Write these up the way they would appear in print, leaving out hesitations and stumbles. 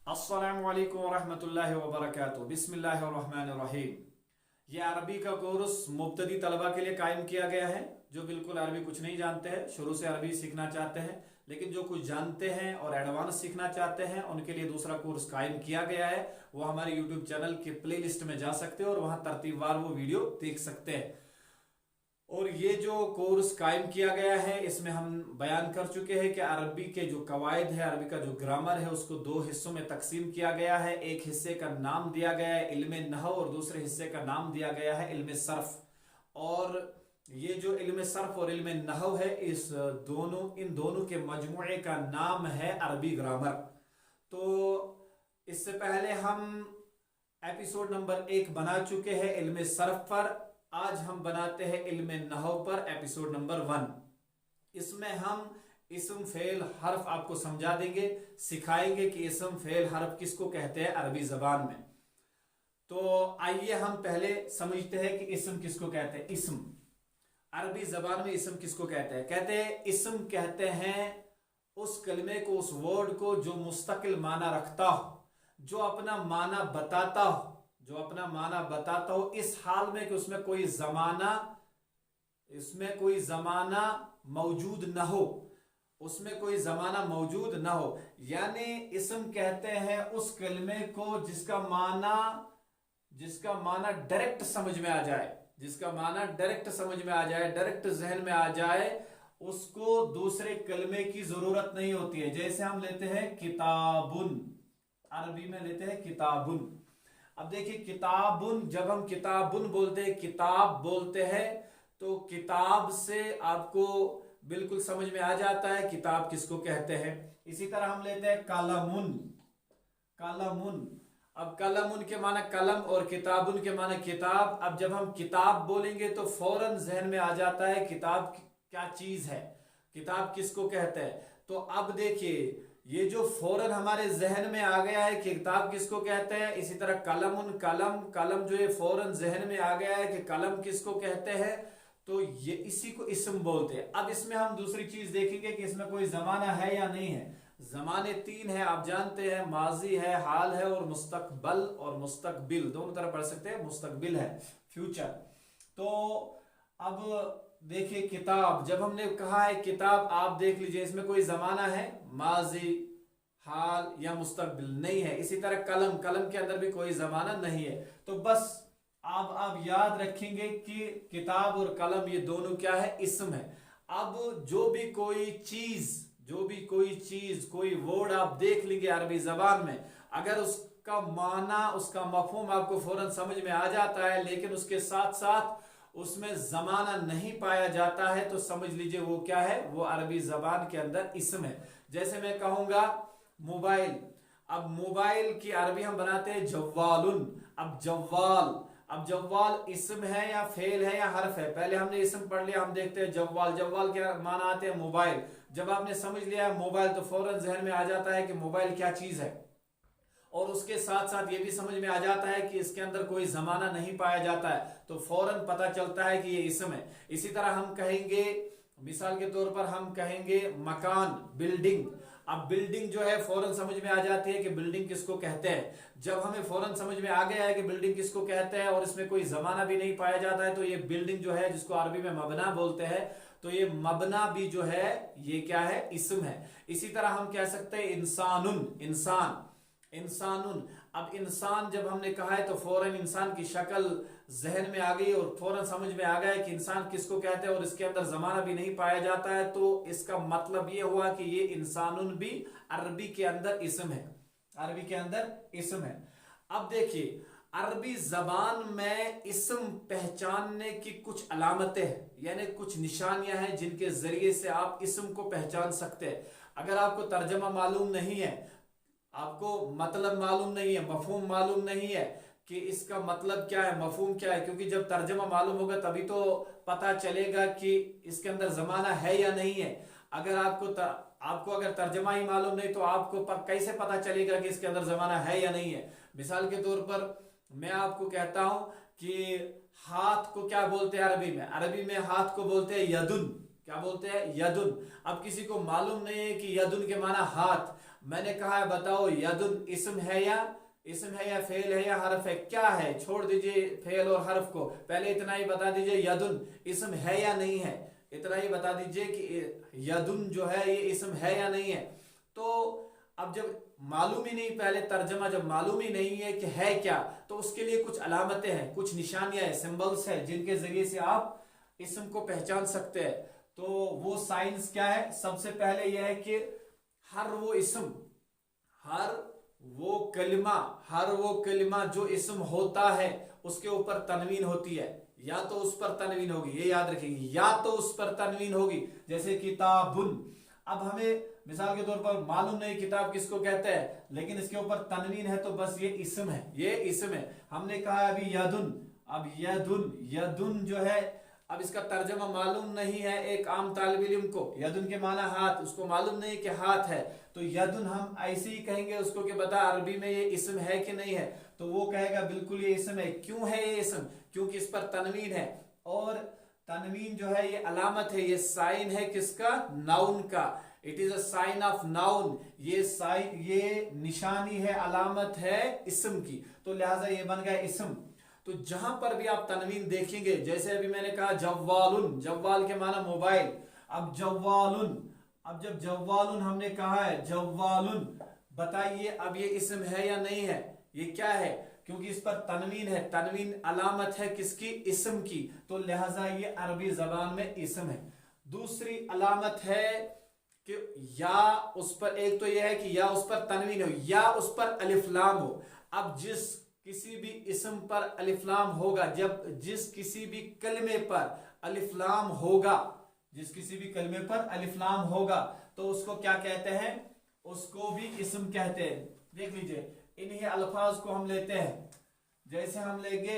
अस्सलामुअलैकुम वरहमतुल्लाहि वबरकातुहू। बिस्मिल्लाहिर्रहमानिर्रहीम। ये अरबी का कोर्स मुब्तदी तलबा के लिए कायम किया गया है जो बिल्कुल अरबी कुछ नहीं जानते हैं, शुरू से अरबी सीखना चाहते हैं, लेकिन जो कुछ जानते हैं और एडवांस सीखना चाहते हैं उनके लिए दूसरा कोर्स कायम किया गया है। वो हमारे यूट्यूब चैनल के प्लेलिस्ट में जा सकते हैं और वहां तरतीबवार वो वीडियो देख सकते हैं। और ये जो कोर्स कायम किया गया है इसमें हम बयान कर चुके हैं कि अरबी के जो कवायद है, अरबी का जो ग्रामर है उसको दो हिस्सों में तकसीम किया गया है। एक हिस्से का नाम दिया गया है इल्मे नहव और दूसरे हिस्से का नाम दिया गया है इल्मे सर्फ। और ये जो इल्मे सर्फ और इल्मे नहव है इन दोनों के मजमूए का नाम है अरबी ग्रामर। तो इससे पहले हम एपिसोड नंबर 1 बना चुके हैं इल्मे सर्फ पर। आज हम बनाते हैं इल्मे नहव पर एपिसोड नंबर 1। इसमें हम इस्म फेल हर्फ आपको समझा देंगे, सिखाएंगे कि इस्म फेल हर्फ किसको कहते हैं अरबी जबान में। तो आइए हम पहले समझते हैं कि इस्म किसको कहते हैं। इस्म अरबी जबान में इस्म किसको कहते हैं? कहते हैं इस्म कहते हैं उस कलमे को, उस वर्ड को जो मुस्तकिल माना रखता हो, जो अपना माना बताता हो, जो अपना माना बताता हो इस हाल में कि उसमें कोई जमाना मौजूद ना हो, उसमें कोई जमाना मौजूद ना हो। यानी इस्म कहते हैं उस कलमे को जिसका माना डायरेक्ट समझ में आ जाए, जिसका माना डायरेक्ट समझ में आ जाए, डायरेक्ट जहन में आ जाए, उसको दूसरे कलमे की जरूरत नहीं होती है। जैसे हम लेते हैं किताबुन, अरबी में लेते हैं किताबुन। अब देखिए किताबुन, जब हम किताबुन बोलते हैं, किताब बोलते हैं, तो किताब से आपको बिल्कुल समझ में आ जाता है किताब किसको कहते हैं। इसी तरह हम लेते हैं कलमुन, कलमुन। अब कलमुन के माना कलम और किताबुन के माना किताब। अब जब हम किताब बोलेंगे तो फौरन जहन में आ जाता है किताब क्या चीज है, किताब किसको कहते हैं। तो अब देखिए ये जो फौरन हमारे जहन में आ गया है कि किताब किसको कहते हैं। इसी तरह कलमुन, कलम जो ये फौरन जहन में आ गया है कि कलम किसको कहते हैं, तो ये इसी को इस्म बोलते हैं। अब इसमें हम दूसरी चीज देखेंगे कि इसमें कोई जमाना है या नहीं है। जमाने 3 है, आप जानते हैं, माजी है, हाल है और मुस्तकबल और मुस्तकबिल, दोनों तरह पढ़ सकते हैं। मुस्तकबिल है फ्यूचर। तो अब देखिए किताब, जब हमने कहा है किताब, आप देख लीजिए इसमें कोई जमाना है, माजी, हाल या मुस्तकबिल नहीं है। इसी तरह कलम, कलम के अंदर भी कोई जमाना नहीं है। तो बस आप याद रखेंगे कि किताब और कलम ये दोनों क्या है, इस्म है। अब जो भी कोई चीज कोई वर्ड आप देख लेंगे अरबी जबान में, अगर उसका माना, उसका मफहूम आपको फौरन समझ में आ जाता है, लेकिन उसके साथ साथ उसमें जमाना नहीं पाया जाता है, तो समझ लीजिए वो क्या है, वो अरबी जबान के अंदर इस्म है। जैसे मैं कहूंगा मोबाइल, अब मोबाइल की अरबी हम बनाते हैं जव्वालुन। अब जव्वाल इस्म है या फेल है या हर्फ है? पहले हमने इस्म पढ़ लिया, हम देखते हैं जव्वाल, जव्वाल क्या माना आते हैं, मोबाइल। जब आपने समझ लिया मोबाइल तो फौरन जहन में आ जाता है कि मोबाइल क्या चीज है, और उसके साथ साथ ये भी समझ में आ जाता है कि इसके अंदर कोई जमाना नहीं पाया जाता है, तो फौरन पता चलता है कि ये इस्म है। इसी तरह हम कहेंगे, मिसाल के तौर पर हम कहेंगे मकान, बिल्डिंग। अब बिल्डिंग जो है फौरन समझ में आ जाती है कि बिल्डिंग किसको कहते हैं। जब हमें फौरन समझ में आ गया है कि बिल्डिंग किसको कहते हैं और इसमें कोई जमाना भी नहीं पाया जाता है, तो ये बिल्डिंग जो है, जिसको अरबी में मबना बोलते हैं, तो ये मबना भी जो है ये क्या है, इस्म है। इसी तरह हम कह सकते हैं इंसानुन, इंसानुन। अब इंसान जब हमने कहा है तो फौरन इंसान की शक्ल जहन में आ गई और फौरन समझ में आ गया कि इंसान किसको कहते हैं और इसके अंदर जमाना भी नहीं पाया जाता है, तो इसका मतलब ये हुआ कि ये इंसानुन भी अरबी के अंदर इस्म है, अरबी के अंदर इस्म है। अब देखिए अरबी जबान में इस्म पहचानने की कुछ अलामतें हैं, यानी कुछ निशानियां हैं जिनके जरिए से आप इस्म को पहचान सकते हैं। अगर आपको तर्जमा मालूम नहीं है, आपको मतलब मालूम नहीं है, मफहूम मालूम नहीं है कि इसका मतलब क्या है, मफहूम क्या है, क्योंकि जब तर्जमा मालूम होगा तभी तो पता चलेगा कि इसके अंदर जमाना है या नहीं है। अगर आपको अगर तर्जमा ही मालूम नहीं तो आपको कैसे पता चलेगा कि इसके अंदर जमाना है या नहीं है। मिसाल के तौर पर मैं आपको कहता हूं कि हाथ को क्या बोलते हैं अरबी में? अरबी में हाथ को बोलते हैं यदुन। क्या बोलते हैं? यदुन। अब किसी को मालूम नहीं है कि यदुन के माना हाथ, मैंने कहा है बताओ यदुन इस्म है या फेल है या हर्फ है, क्या है? छोड़ दीजिए फेल और हर्फ को, पहले इतना ही बता दीजिए यदुन इस्म है या नहीं है। इतना ही बता दीजिए कि यदुन जो है ये इस्म है या नहीं है। तो अब जब मालूम ही नहीं, पहले तर्जमा जब मालूम ही नहीं है कि है क्या, तो उसके लिए कुछ अलामतें हैं, कुछ निशानियां हैं, सिंबल्स है, जिनके जरिए से आप इस्म को पहचान सकते हैं। तो वो साइंस क्या है? सबसे पहले यह है कि हर वो इस्म, हर वो कलिमा जो इस्म होता है उसके ऊपर तनवीन होती है, या तो उस पर तनवीन होगी, ये याद रखेंगे, या तो उस पर तनवीन होगी। जैसे किताबुन, अब हमें मिसाल के तौर पर मालूम नहीं किताब किसको कहते हैं, लेकिन इसके ऊपर तनवीन है तो बस ये इस्म है, ये इस्म है। हमने कहा अभी यदुन, अब यदुन जो है, अब इसका तर्जमा मालूम नहीं है एक आम तालिब इल्म को, यदुन के माना हाथ, उसको मालूम नहीं कि हाथ है, तो यदुन हम ऐसे ही कहेंगे उसको कि बता अरबी में ये इस्म है कि नहीं है, तो वो कहेगा बिल्कुल ये इस्म है। क्यों है ये इस्म? क्योंकि इस पर तनवीन है, और तनवीन जो है ये अलामत है, ये साइन है किसका? नाउन का। It is a sign of noun, ये साइन, ये निशानी है, अलामत है इस्म की, तो लिहाजा ये बन गया इस्म। तो जहां पर भी आप तनवीन देखेंगे, जैसे अभी मैंने कहा जव्वालुन, जव्वाल के माना मोबाइल, अब जव्वालुन, अब जब जव्वालुन हमने कहा है जव्वालुन, बताइए अब ये इस्म है या नहीं है? ये क्या है? क्योंकि इस पर तनवीन है, तनवीन अलामत है किसकी? इस्म की, तो लिहाजा ये अरबी जबान में इस्म है। दूसरी अलामत है कि या उस पर, एक तो यह है कि या उस पर तनवीन हो, या उस पर अलिफ लाम हो। अब जिस किसी भी इस्म पर अलिफ लाम होगा, जब जिस किसी भी कलमे पर अलिफ लाम होगा, जिस किसी भी कलमे पर अलिफ लाम होगा, तो उसको क्या कहते हैं? उसको भी इस्म कहते हैं। देख लीजिए, इन्हीं अल्फाज को हम लेते हैं, जैसे हम लेंगे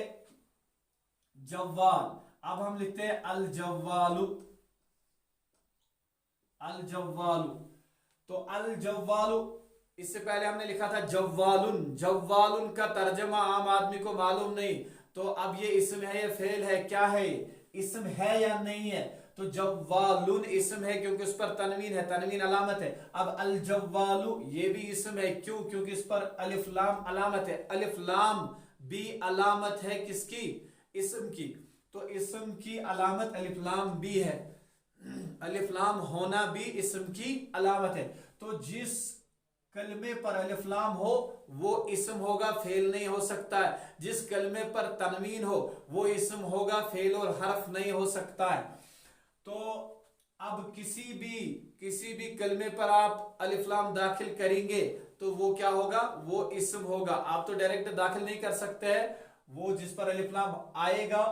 जव्वाल, अब हम लिखते हैं अल जव्वालु, अल जव्वालु, तो अल जव्वालु, इससे पहले हमने लिखा था जव्वालुन, जव्वालुन का तर्जमा आम आदमी को मालूम नहीं, तो अब ये इस्म है या फेल है, क्या है? इस्म है या नहीं है? तो जव्वालुन इस्म है क्योंकि उस पर तनवीन है, तनवीन अलामत है। अब अल जव्वालु ये भी इस्म है, क्यों? क्योंकि इस पर अलिफ लाम अलामत है, अलिफ लाम भी अलामत है किसकी? इस्म की, तो इस्म की अलामत अलिफ लाम भी है, अलिफ लाम होना भी इस्म की अलामत है। तो जिस कलमे पर अलिफ लाम हो वो इस्म होगा, फेल नहीं हो सकता है। जिस कलमे पर तनवीन हो वो इस्म होगा, फेल और हर्फ नहीं हो सकता है। तो अब किसी भी कलमे पर आप अलिफ लाम दाखिल करेंगे तो वो क्या होगा? वो इस्म होगा। आप तो डायरेक्ट दाखिल नहीं कर सकते हैं, वो जिस पर अलिफ लाम आएगा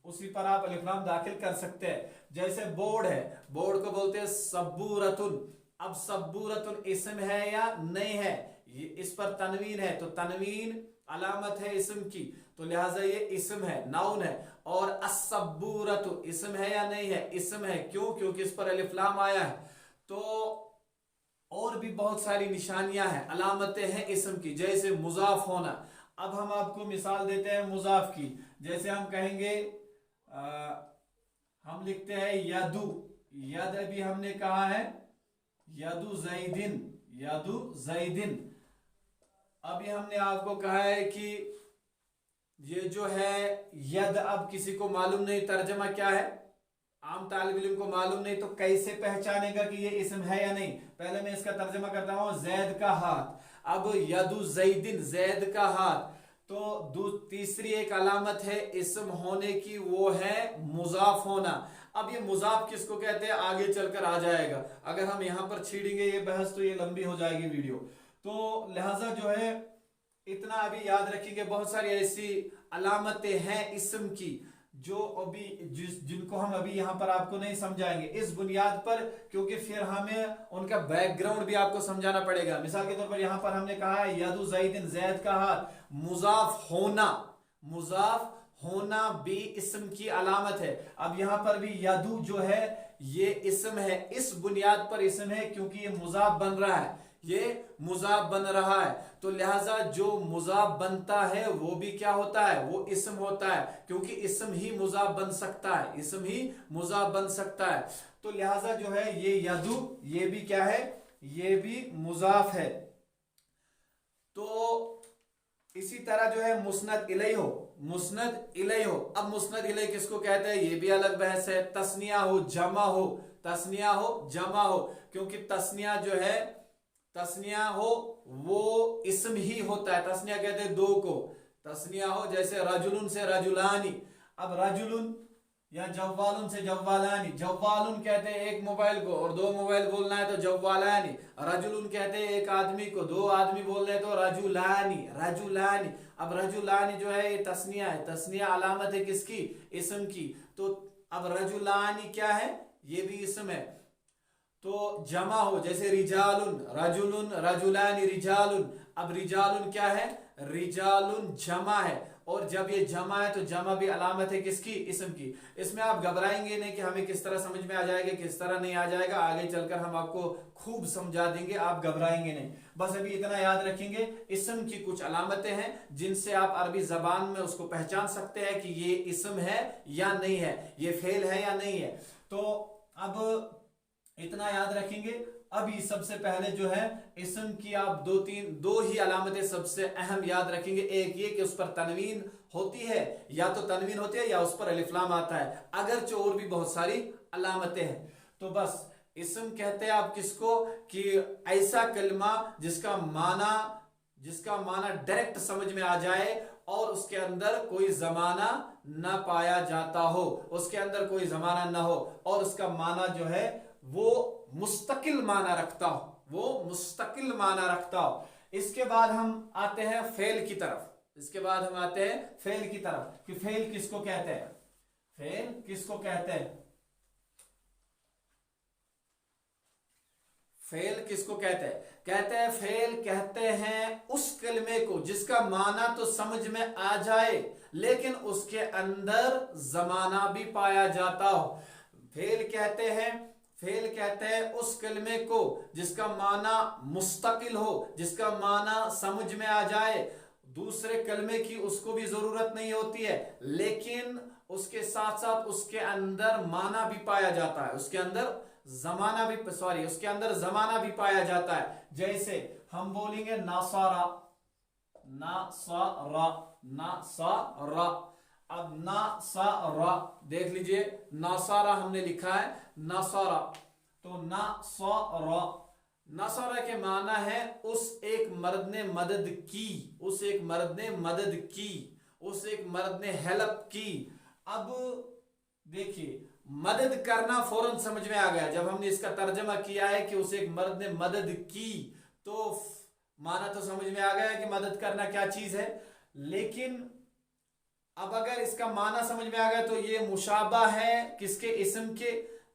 उसी पर आप अलिफ लाम दाखिल कर सकते हैं। जैसे बोर्ड है, बोर्ड को बोलते हैं सब्बूरतुन, अब सब्बूरतुन इस्म है या नहीं है? इस पर तनवीन है, तो तनवीन अलामत है इस्म की, तो लिहाजा ये इस्म है, नाउन है। और अस्सब्बूरतु इस्म है या नहीं है? इस्म है, क्यों? क्योंकि इस पर अलिफ लाम आया है। तो और भी बहुत सारी निशानियां हैं, अलामतें हैं इस्म की, जैसे मुजाफ होना। अब हम आपको मिसाल देते हैं मुजाफ की, जैसे हम कहेंगे हम लिखते हैं यदु, यद अभी हमने कहा है यदु जैदिन, यदु जैदिन। अभी हमने आपको कहा है कि ये जो है यद, अब किसी को मालूम नहीं तर्जमा क्या है, आम तालिब इल्म को मालूम नहीं, तो कैसे पहचानेगा कि ये इस्म है या नहीं? पहले मैं इसका तर्जमा करता हूं, जैद का हाथ। अब यदु जैदिन, जैद का हाथ, तो तीसरी एक अलामत है इस्म होने की, वो है मुजाफ होना। अब ये मुजाफ किसको कहते हैं आगे चलकर आ जाएगा, अगर हम यहां पर छीड़ेंगे ये बहस तो ये लंबी हो जाएगी वीडियो। तो लिहाजा जो है इतना अभी याद रखेंगे, बहुत सारी ऐसी अलामतें हैं इस्म की जो अभी जिनको हम अभी यहां पर आपको नहीं समझाएंगे इस बुनियाद पर, क्योंकि फिर हमें उनका बैकग्राउंड भी आपको समझाना पड़ेगा। मिसाल के तौर पर यहां पर हमने कहा है यदु जैदिन, जैद का हाथ, मुजाफ होना, मुजाफ होना भी इस्म की अलामत है। अब यहां पर भी यदु जो है ये इस्म है, इस बुनियाद पर इस्म है क्योंकि ये मुजाफ बन रहा है, ये मुजाफ बन रहा है, तो लिहाजा जो मुजाफ बनता है वो भी क्या होता है? वो इस्म होता है, क्योंकि इस्म ही मुजाफ बन सकता है, इस्म ही मुजाफ बन सकता है। तो लिहाजा जो है ये यदु, ये भी क्या है? ये भी मुजाफ है। तो इसी तरह जो है मुस्नद इलैहि हो, मुस्नद इलैहि हो। अब मुस्नद इलैहि किसको कहते हैं, ये भी अलग बहस है। तस्निया हो जमा हो, तस्निया हो जमा हो, क्योंकि तस्निया जो है, तस्निया हो वो इस्म ही होता है। तस्निया कहते हैं दो को, तस्निया हो जैसे रजुलुन से रजुलानी। अब रजुलुन या जव्वालुन से जव्वालानी, जव्वालुन कहते हैं एक मोबाइल को, और दो मोबाइल बोलना है तो जव्वालानी। रजुलुन कहते हैं एक आदमी को, दो आदमी बोल रहे तो रजुलानी, रजुलानी। अब रजुलानी जो है ये तस्निया है, तस्निया अलामत है किसकी, इस्म की। तो अब रजुलानी क्या है, ये भी इस्म है। तो जमा हो जैसे रिजालुन, रजुलुन, रजुलानी, रिजालुन। अब रिजालुन क्या है, रिजालुन जमा है, और जब ये जमा है तो जमा भी अलामत है किसकी, इस्म की। इसमें आप घबराएंगे नहीं कि हमें किस तरह समझ में आ जाएगा, किस तरह नहीं आ जाएगा, आगे चलकर हम आपको खूब समझा देंगे, आप घबराएंगे नहीं। बस अभी इतना याद रखेंगे, इस्म की कुछ अलामतें हैं जिनसे आप अरबी जबान में उसको पहचान सकते हैं कि ये इस्म है या नहीं है, ये फेल है या नहीं है। तो अब इतना याद रखेंगे। अभी सबसे पहले जो है इस्म की आप दो ही अलामतें सबसे अहम याद रखेंगे। एक ये कि उस पर तनवीन होती है, या तो तनवीन होती है या उस पर अलिफ लाम आता है, अगरचे और भी बहुत सारी अलामतें हैं। तो बस इस्म कहते हैं आप किसको, कि ऐसा कलमा जिसका माना डायरेक्ट समझ में आ जाए और उसके अंदर कोई जमाना ना पाया जाता हो, उसके अंदर कोई जमाना ना हो, और उसका माना जो है वो मुस्तकिल माना रखता हो, वो मुस्तकिल माना रखता हो। इसके बाद हम आते हैं फेल की तरफ, इसके बाद हम आते हैं फेल की तरफ कि फेल किसको कहते हैं, फेल किसको कहते हैं, फेल किसको कहते हैं, कहते हैं फेल कहते हैं उस कलमे को जिसका माना तो समझ में आ जाए लेकिन उसके अंदर जमाना भी पाया जाता हो। फेल कहते हैं उस कलमे को जिसका माना मुस्तकिल हो, जिसका माना समझ में आ जाए, दूसरे कलमे की उसको भी जरूरत नहीं होती है, लेकिन उसके साथ साथ उसके अंदर माना भी पाया जाता है, उसके अंदर जमाना भी पाया जाता है। जैसे हम बोलेंगे नासारा, नासारा, नासारा। अब नासारा देख लीजिए, नासारा हमने लिखा है नासारा, तो नासारा, नासारा के माना है उस एक मर्द ने मदद की, उस एक मर्द ने मदद की, उस एक मर्द ने हेल्प की। अब देखिए मदद करना फौरन समझ में आ गया, जब हमने इसका तर्जमा किया है कि उस एक मर्द ने मदद की, तो माना तो समझ में आ गया कि मदद करना क्या चीज है। लेकिन अब अगर इसका माना समझ में आ गया तो ये मुशाबा है किसके, इस्म के।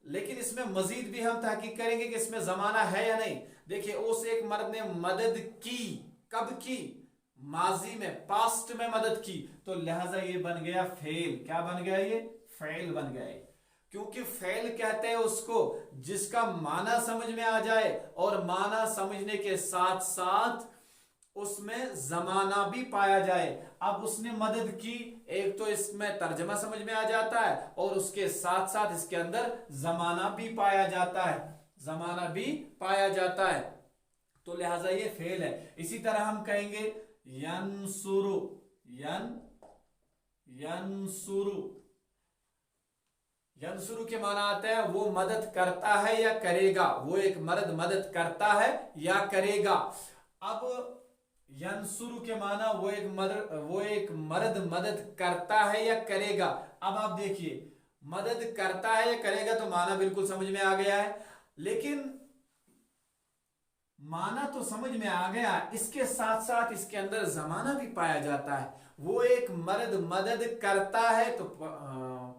लेकिन इसमें मजीद भी हम तहकीक करेंगे कि इसमें जमाना है या नहीं। देखिए उस एक मर्द ने मदद की, कब की, माजी में, पास्ट में मदद की, तो लिहाजा ये बन गया फेल। क्या बन गया, ये फेल बन गया। क्योंकि फेल कहते हैं उसको जिसका माना समझ में आ जाए और माना समझने के साथ साथ उसमें जमाना भी पाया जाए। अब उसने मदद की, एक तो इसमें तर्जमा समझ में आ जाता है और उसके साथ साथ इसके अंदर जमाना भी पाया जाता है, जमाना भी पाया जाता है, तो लिहाजा ये फेल है। इसी तरह हम कहेंगे यनसुरु, यनसुरु, यनसुरु के माना आता है वो मदद करता है या करेगा, वो एक मर्द मदद करता है या करेगा। अब यनसुरु के माना वो एक मर्द मदद करता है या करेगा। अब आप देखिए मदद करता है या करेगा तो माना बिल्कुल समझ में आ गया है, लेकिन माना तो समझ में आ गया, इसके साथ साथ इसके अंदर जमाना भी पाया जाता है। वो एक मर्द मदद करता है तो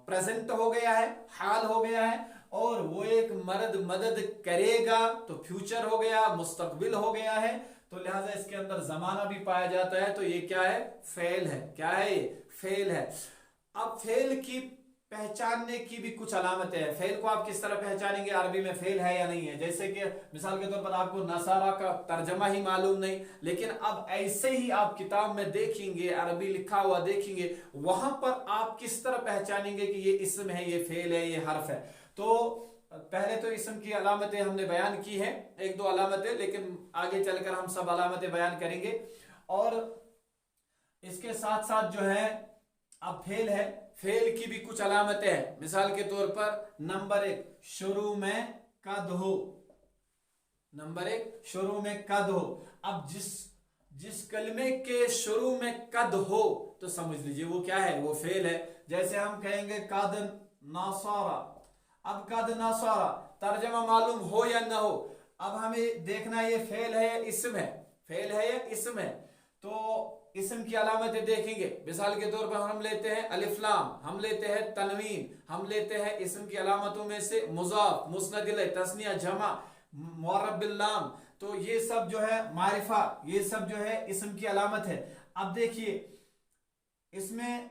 प्रेजेंट हो गया है, हाल हो गया है, और वो एक मर्द मदद करेगा तो फ्यूचर हो गया, मुस्तकबिल हो गया है, तो लिहाजा इसके अंदर जमाना भी पाया जाता है। तो ये क्या है, फेल है। क्या है, ये फेल है। अब फेल की पहचानने की भी कुछ अलामतें हैं। फेल को आप किस तरह पहचानेंगे, अरबी में फेल है या नहीं है। जैसे कि मिसाल के तौर पर आपको नसारा का तर्जमा ही मालूम नहीं, लेकिन अब ऐसे ही आप किताब में देखेंगे, अरबी लिखा हुआ देखेंगे, वहां पर आप किस तरह पहचानेंगे कि ये इस्म है, ये फेल है, ये हर्फ है। तो पहले तो इसम की अलामतें हमने बयान की हैं, एक दो अलामतें, लेकिन आगे चलकर हम सब अलामतें बयान करेंगे। और इसके साथ साथ जो है अब फेल है, फेल की भी कुछ अलामतें हैं। मिसाल के तौर पर नंबर 1, शुरू में कद हो। नंबर 1, शुरू में कद हो। अब जिस कलमे के शुरू में कद हो तो समझ लीजिए वो क्या है, वो फेल है। जैसे हम कहेंगे कद नासारा। अब कद नासारा तर्जमा मालूम हो या ना हो, अब हमें देखना ये फेल है या इसम है, फेल है या इसम है। तो इसम की अलामतें देखेंगे। मिसाल के तौर पर हम लेते हैं अलिफ्लाम, हम लेते हैं तनवीन, हम लेते हैं इसम की अलामतों में से मुजाफ, मुस्नद इलैह, तस्निया, जमा, मुअर्रब बिल लाम। तो ये सब जो है मारिफा, ये सब जो है इसम की अलामत है। अब देखिए इसमें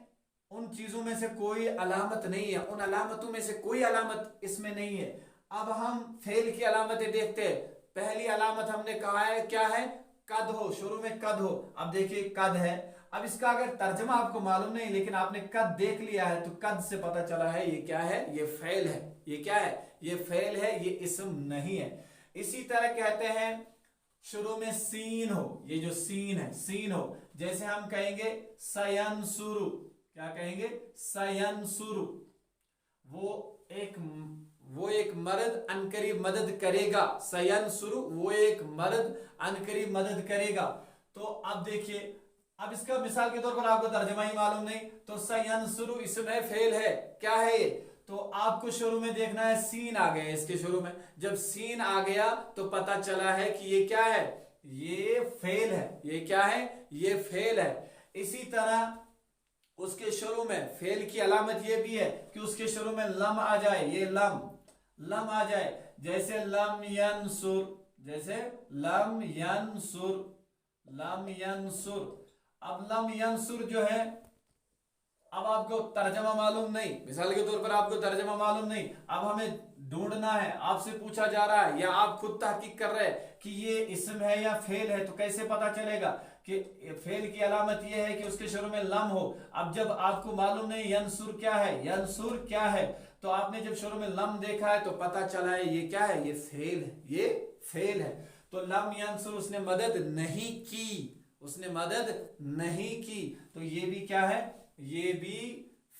उन चीजों में से कोई अलामत नहीं है, उन अलामतों में से कोई अलामत इसमें नहीं है। अब हम फेल की अलामतें देखते हैं। पहली अलामत हमने कहा है क्या है, कद हो, शुरू में कद हो। अब देखिए कद है, अब इसका अगर तर्जमा आपको मालूम नहीं लेकिन आपने कद देख लिया है तो कद से पता चला है ये क्या है, ये फेल है। ये क्या है, ये फेल है, ये इसम नहीं है। इसी तरह कहते हैं शुरू में सीन हो, ये जो सीन है, सीन हो। जैसे हम कहेंगे सयंसुरु, क्या कहेंगे, सयंसुरु। वो एक मर्द अनकरीब मदद करेगा। सयंसुरु, वो एक मर्द अनकरीब मदद करेगा। तो अब देखिए, अब इसका मिसाल के तौर पर आपको तर्जमा ही मालूम नहीं तो सयंसुरु इसमें फेल है। क्या है ये, तो आपको शुरू में देखना है सीन आ गया इसके शुरू में। जब सीन आ गया तो पता चला है कि ये क्या है, ये फेल है। ये क्या है, ये फेल है। इसी तरह उसके शुरू में फेल की अलामत ये भी है कि उसके शुरू में लम आ जाए, ये लम आ जाए। जैसे लम यंसुर, जैसे लम यंसुर, लम यंसुर। अब लम यंसुर जो है, अब आपको तर्जमा मालूम नहीं, मिसाल के तौर पर आपको तर्जमा मालूम नहीं, अब हमें ढूंढना है, आपसे पूछा जा रहा है या आप खुद तहकीक कर रहे हैं कि ये इसम है या फेल है, तो कैसे पता चलेगा कि फेल की अलामत ये है कि उसके शुरू में लम हो। अब जब आपको मालूम नहीं यंसुर क्या है, यंसुर क्या है, तो आपने जब शुरू में लम देखा है तो पता चला है ये क्या है, ये फेल है, ये फेल है। तो लम यंसुर, उसने मदद नहीं की, उसने मदद नहीं की, तो ये भी क्या है, ये भी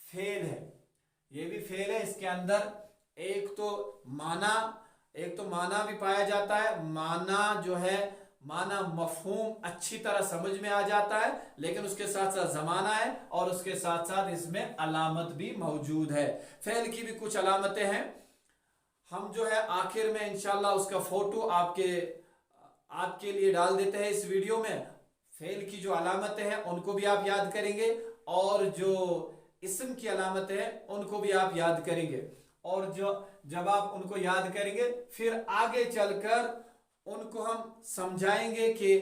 फेल है, ये भी फेल है। इसके अंदर एक तो माना भी पाया जाता है, माना जो है, माना मफहूम अच्छी तरह समझ में आ जाता है, लेकिन उसके साथ साथ जमाना है और उसके साथ साथ इसमें अलामत भी मौजूद है। फेल की भी कुछ अलामतें हैं, हम जो है आखिर में इंशाल्लाह उसका फोटो आपके लिए डाल देते हैं इस वीडियो में। फेल की जो अलामतें हैं उनको भी आप याद करेंगे और जो इसम की अलामतें हैं उनको भी आप याद करेंगे। और जब आप उनको याद करेंगे फिर आगे चलकर उनको हम समझाएंगे कि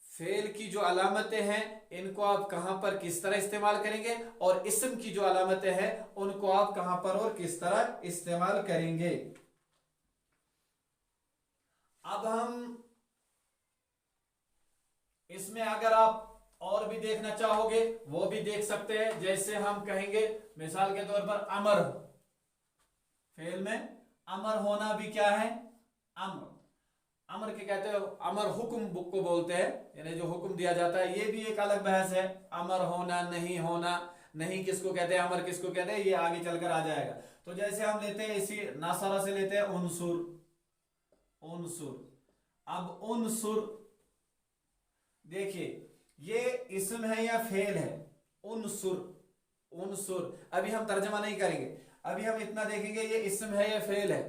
फेल की जो अलामतें हैं इनको आप कहां पर किस तरह इस्तेमाल करेंगे और इसम की जो अलामतें हैं उनको आप कहां पर और किस तरह इस्तेमाल करेंगे। अब हम इसमें अगर आप और भी देखना चाहोगे वो भी देख सकते हैं। जैसे हम कहेंगे मिसाल के तौर पर अमर, फेल में अमर होना भी क्या है, अमर के कहते हैं, अमर हुक्म को बोलते हैं, यानी जो हुक्म दिया जाता है। ये भी एक अलग बहस है, अमर होना, नहीं होना, नहीं किसको कहते हैं, अमर किसको कहते हैं, ये आगे चलकर आ जाएगा। तो जैसे हम लेते हैं इसी नासारा से लेते हैं उनसुर, अब उनसुर देखिए ये इसम है या फेल है, उनसुर। अभी हम तर्जमा नहीं करेंगे, अभी हम इतना देखेंगे ये इसम है या फेल है,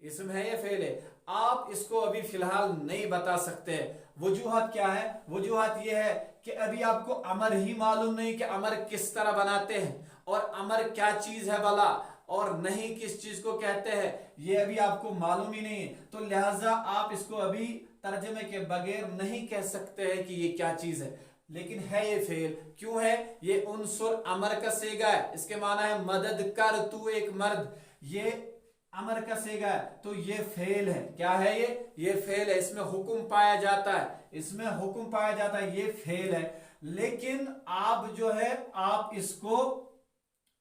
इसम है या फेल है। आप इसको अभी फिलहाल नहीं बता सकते। वजूहत क्या है, वजूहत ये है कि अभी आपको अमर ही मालूम नहीं कि अमर किस तरह बनाते हैं और अमर क्या चीज है भला, और नहीं किस चीज को कहते हैं, ये अभी आपको मालूम ही नहीं है। तो लिहाजा आप इसको अभी तर्जमे के बगैर नहीं कह सकते हैं कि ये क्या चीज है, लेकिन है ये फेल। क्यों है, ये उनसुर अमर का सेगा है, इसके माना है मदद कर तू एक मर्द, ये अमर का सेगा है, तो ये फेल है। क्या है ये फेल है। इसमें हुक्म पाया जाता है, इसमें हुक्म पाया जाता है, ये फेल है। लेकिन आप जो है आप इसको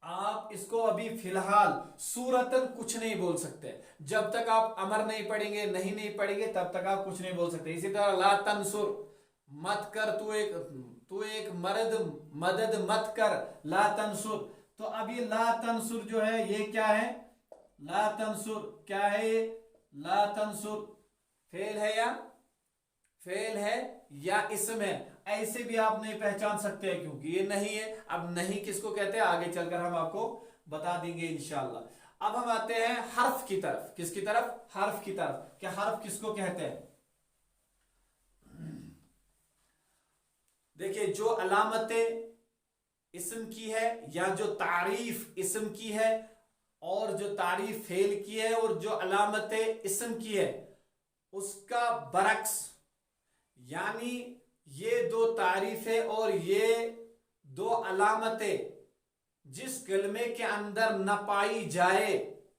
आप इसको अभी फिलहाल सूरतन कुछ नहीं बोल सकते। जब तक आप अमर नहीं पढ़ेंगे, नहीं पढ़ेंगे, तब तक आप कुछ नहीं बोल सकते। इसी तरह ला तंसुर, मत कर, तू एक मदद मत कर, ला तंसुर। तो अब ये ला तंसुर जो है ये क्या है? ला तंसुर क्या है ये? ला तंसुर फेल है या फेल है या इसम है? ऐसे भी आप नहीं पहचान सकते हैं क्योंकि ये नहीं है। अब नहीं किसको कहते हैं आगे चलकर हम आपको बता देंगे इंशाअल्लाह। अब हम आते हैं हर्फ की तरफ। किसकी तरफ? हर्फ की तरफ। क्या हर्फ किसको कहते हैं? देखिए, जो अलामतें इस्म की है या जो तारीफ इस्म की है, और जो तारीफ फेल की है, और जो अलामतें इस्म की है उसका बरक्स, यानी ये दो तारीफें और ये दो अलामतें जिस कलमे के अंदर न पाई जाए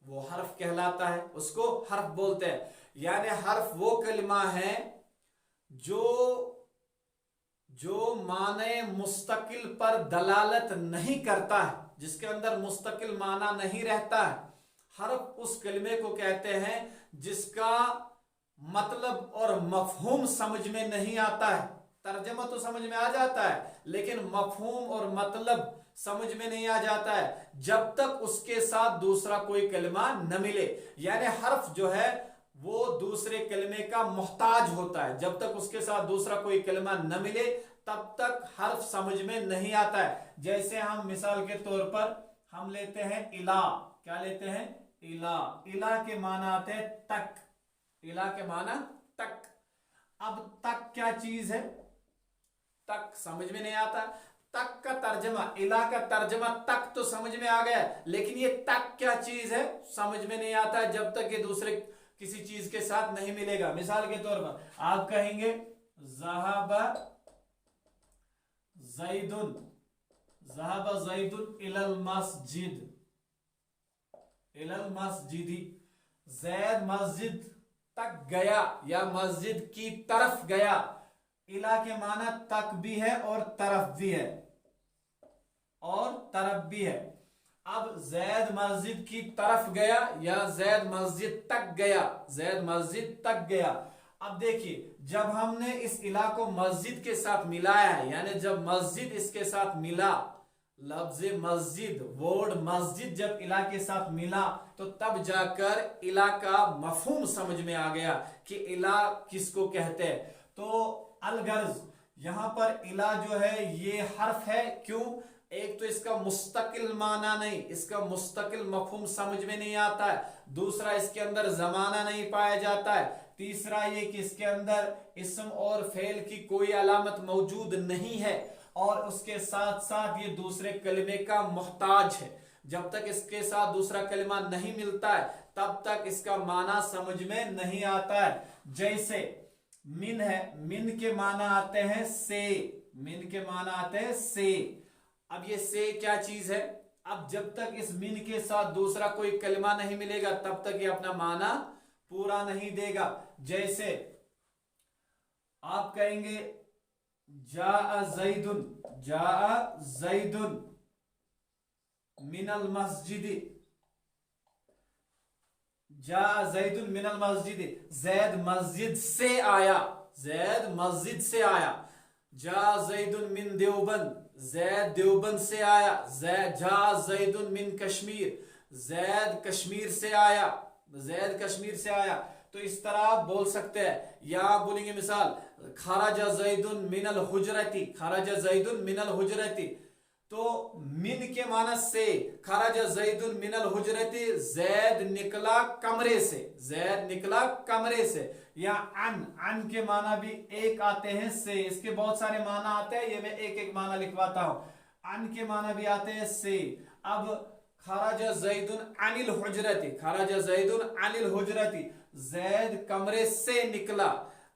वो हर्फ कहलाता है, उसको हर्फ बोलते हैं। यानी हर्फ वो कलमा है जो माने मुस्तकिल पर दलालत नहीं करता है, जिसके अंदर मुस्तकिल माना नहीं रहता है। हर्फ उस कलमे को कहते हैं जिसका मतलब और मफहूम समझ में नहीं आता है। तर्जमा तो समझ में आ जाता है लेकिन मफहूम और मतलब समझ में नहीं आ जाता है जब तक उसके साथ दूसरा कोई कलमा न मिले। यानी हर्फ जो है वो दूसरे कलमे का मोहताज होता है। जब तक उसके साथ दूसरा कोई कलमा न मिले तब तक हर्फ समझ में नहीं आता है। जैसे हम मिसाल के तौर पर हम लेते हैं इला। क्या लेते हैं? इला। इला के माना आते हैं तक। इला के माना तक। अब तक क्या चीज है? तक समझ में नहीं आता। तक का तर्जमा, इला का तर्जमा तक तो समझ में आ गया, लेकिन ये तक क्या चीज है समझ में नहीं आता जब तक ये दूसरे किसी चीज के साथ नहीं मिलेगा। मिसाल के तौर पर आप कहेंगे ज़हाबा ज़ैदुन, ज़हाबा ज़ैदुन इलल मस्जिद, इलल मस्जिदी। ज़ैद मस्जिद तक गया या मस्जिद की तरफ गया। इला के माना तक भी है और तरफ भी है, और तरफ भी है। अब जैद मस्जिद की तरफ गया या जैद मस्जिद तक गया, जैद मस्जिद तक गया। अब देखिए, जब हमने इस इला को मस्जिद के साथ मिलाया है, यानी जब मस्जिद इसके साथ मिला, लफ्ज मस्जिद, वर्ड मस्जिद जब इला के साथ मिला तो तब जाकर इला का मफहूम समझ में आ गया कि इला किसको कहते हैं। तो अलगर्ज यहां पर इला जो है ये हर्फ है। क्यों? एक तो इसका मुस्तकिल माना नहीं, इसका मुस्तकिल मफहूम समझ में नहीं आता है। दूसरा, इसके अंदर जमाना नहीं पाया जाता है। तीसरा ये कि इसके अंदर इस्म और फेल की कोई अलामत मौजूद नहीं है, और उसके साथ साथ ये दूसरे कलमे का मोहताज है। जब तक इसके साथ दूसरा कलमा नहीं मिलता है तब तक इसका माना समझ में नहीं आता है। जैसे मिन है, मिन के माना आते हैं से, मिन के माना आते हैं से। अब ये से क्या चीज है? अब जब तक इस मिन के साथ दूसरा कोई कलमा नहीं मिलेगा तब तक ये अपना माना पूरा नहीं देगा। जैसे आप कहेंगे जा ज़ैदुन, जा ज़ैदुन मिनल मस्जिदी, जा ज़ैदुन मिनल मस्जिदी। जैद मस्जिद से आया, जैद मस्जिद से आया। जा ज़ैदुन मिन देवबंद, जैद देवबंद से आया। जा ज़ैदुन मिन कश्मीर, जैद कश्मीर से आया, जैद कश्मीर से आया। तो इस तरह आप बोल सकते हैं। या बोलेंगे मिसाल खराजा ज़ैदुन मिनल हुजरती, खराजा ज़ैदुन मिनल हुजरती। तो मिन के माना से, खराजा ज़ैदुन मिनल हुजरती, जैद निकला कमरे से, जैद निकला कमरे से। या अन के माना भी एक आते हैं से, इसके बहुत सारे माना आते हैं, ये मैं एक एक माना लिखवाता हूं। अन के माना भी आते हैं से। अब खराजा ज़ैदुन अनिल हुजरती, खराजा ज़ैदुन अनिल हुजरती, जैद कमरे से निकला।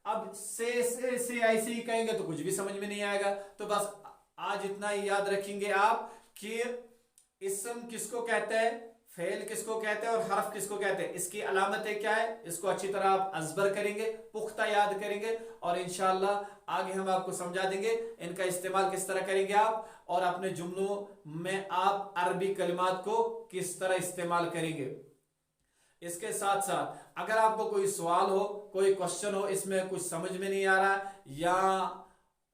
अब से ऐसे ही कहेंगे तो कुछ भी समझ में नहीं आएगा। तो बस आज इतना ही याद रखेंगे आप कि इस्म किसको कहते हैं? फेल किसको कहते हैं और हर्फ किसको कहते हैं, इसकी अलामतें क्या है, इसको अच्छी तरह आप अजबर करेंगे, पुख्ता याद करेंगे और इंशाअल्लाह आगे हम आपको समझा देंगे इनका इस्तेमाल किस तरह करेंगे आप, और अपने जुमलों में आप अरबी कलिमात को किस तरह इस्तेमाल करेंगे। इसके साथ साथ अगर आपको कोई सवाल हो, कोई क्वेश्चन हो, इसमें कुछ समझ में नहीं आ रहा या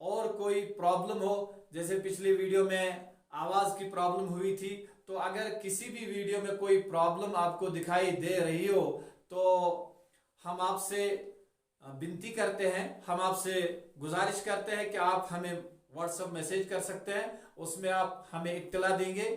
और कोई प्रॉब्लम हो, जैसे पिछली वीडियो में आवाज की प्रॉब्लम हुई थी, तो अगर किसी भी वीडियो में कोई प्रॉब्लम आपको दिखाई दे रही हो तो हम आपसे विनती करते हैं, हम आपसे गुजारिश करते हैं कि आप हमें व्हाट्सएप मैसेज कर सकते हैं, उसमें आप हमें इत्तला देंगे